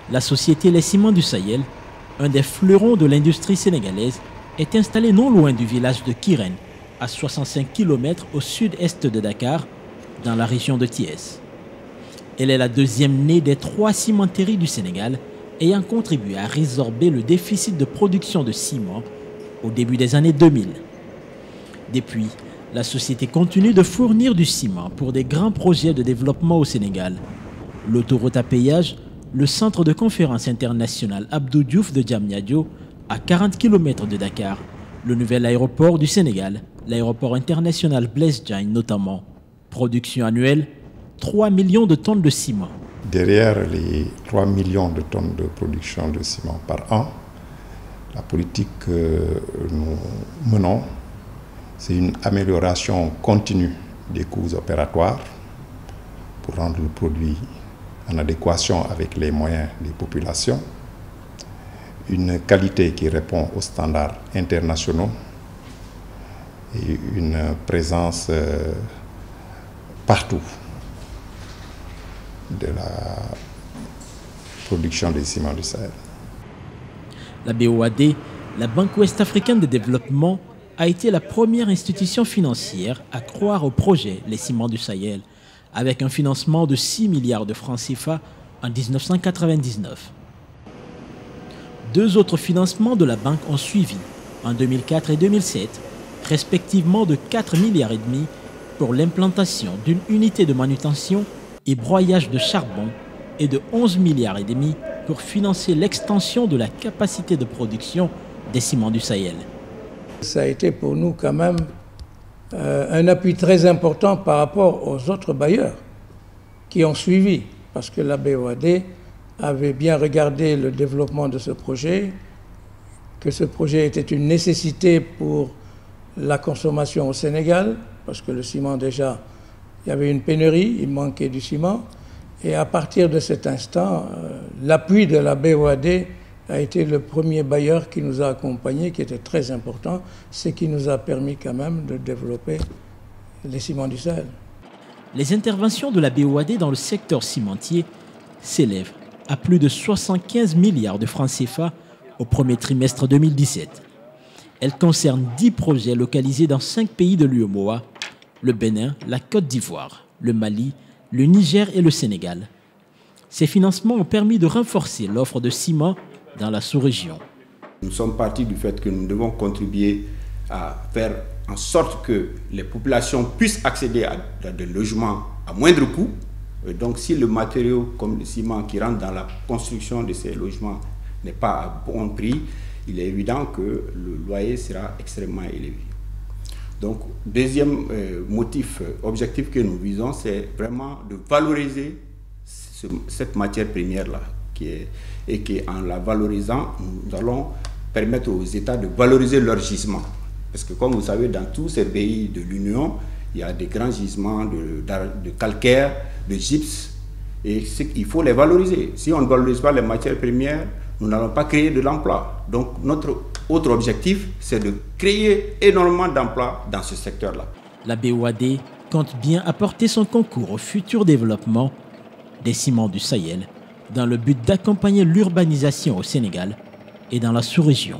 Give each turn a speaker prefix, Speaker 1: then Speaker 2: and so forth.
Speaker 1: La société Les Ciments du Sahel, un des fleurons de l'industrie sénégalaise, est installée non loin du village de Kirène, à 65 km au sud-est de Dakar, dans la région de Thiès. Elle est la deuxième née des 3 cimenteries du Sénégal, ayant contribué à résorber le déficit de production de ciment au début des années 2000. Depuis, la société continue de fournir du ciment pour des grands projets de développement au Sénégal. L'autoroute à péage, le centre de conférence international Abdou Diouf de Diamniadio, à 40 km de Dakar, le nouvel aéroport du Sénégal, l'aéroport international Blaise Diagne notamment. Production annuelle, 3 millions de tonnes de ciment.
Speaker 2: Derrière les 3 millions de tonnes de production de ciment par an, la politique que nous menons, c'est une amélioration continue des coûts opératoires pour rendre le produit en adéquation avec les moyens des populations, une qualité qui répond aux standards internationaux et une présence partout de la production des ciments du Sahel.
Speaker 1: La BOAD, la Banque ouest-africaine de développement, a été la première institution financière à croire au projet Les Ciments du Sahel, avec un financement de 6 milliards de francs CFA en 1999. 2 autres financements de la banque ont suivi en 2004 et 2007, respectivement de 4 milliards et demi pour l'implantation d'une unité de manutention et broyage de charbon et de 11 milliards et demi pour financer l'extension de la capacité de production des ciments du Sahel.
Speaker 3: Ça a été pour nous quand même un appui très important par rapport aux autres bailleurs qui ont suivi, parce que la BOAD avait bien regardé le développement de ce projet, que ce projet était une nécessité pour la consommation au Sénégal, parce que le ciment déjà, il y avait une pénurie, il manquait du ciment, et à partir de cet instant, l'appui de la BOAD a été le premier bailleur qui nous a accompagnés, qui était très important, ce qui nous a permis quand même de développer les ciments du Sahel.
Speaker 1: Les interventions de la BOAD dans le secteur cimentier s'élèvent à plus de 75 milliards de francs CFA au premier trimestre 2017. Elles concernent 10 projets localisés dans 5 pays de l'UEMOA, le Bénin, la Côte d'Ivoire, le Mali, le Niger et le Sénégal. Ces financements ont permis de renforcer l'offre de ciment dans la sous-région.
Speaker 4: Nous sommes partis du fait que nous devons contribuer à faire en sorte que les populations puissent accéder à des logements à moindre coût. Et donc si le matériau comme le ciment qui rentre dans la construction de ces logements n'est pas à bon prix, il est évident que le loyer sera extrêmement élevé. Donc deuxième objectif que nous visons, c'est vraiment de valoriser cette matière première-là. Et qu'en la valorisant, nous allons permettre aux États de valoriser leurs gisements. Parce que comme vous savez, dans tous ces pays de l'Union, il y a des grands gisements de calcaire, de gypse, et il faut les valoriser. Si on ne valorise pas les matières premières, nous n'allons pas créer de l'emploi. Donc notre autre objectif, c'est de créer énormément d'emplois dans ce secteur-là.
Speaker 1: La BOAD compte bien apporter son concours au futur développement des ciments du Sahel, dans le but d'accompagner l'urbanisation au Sénégal et dans la sous-région.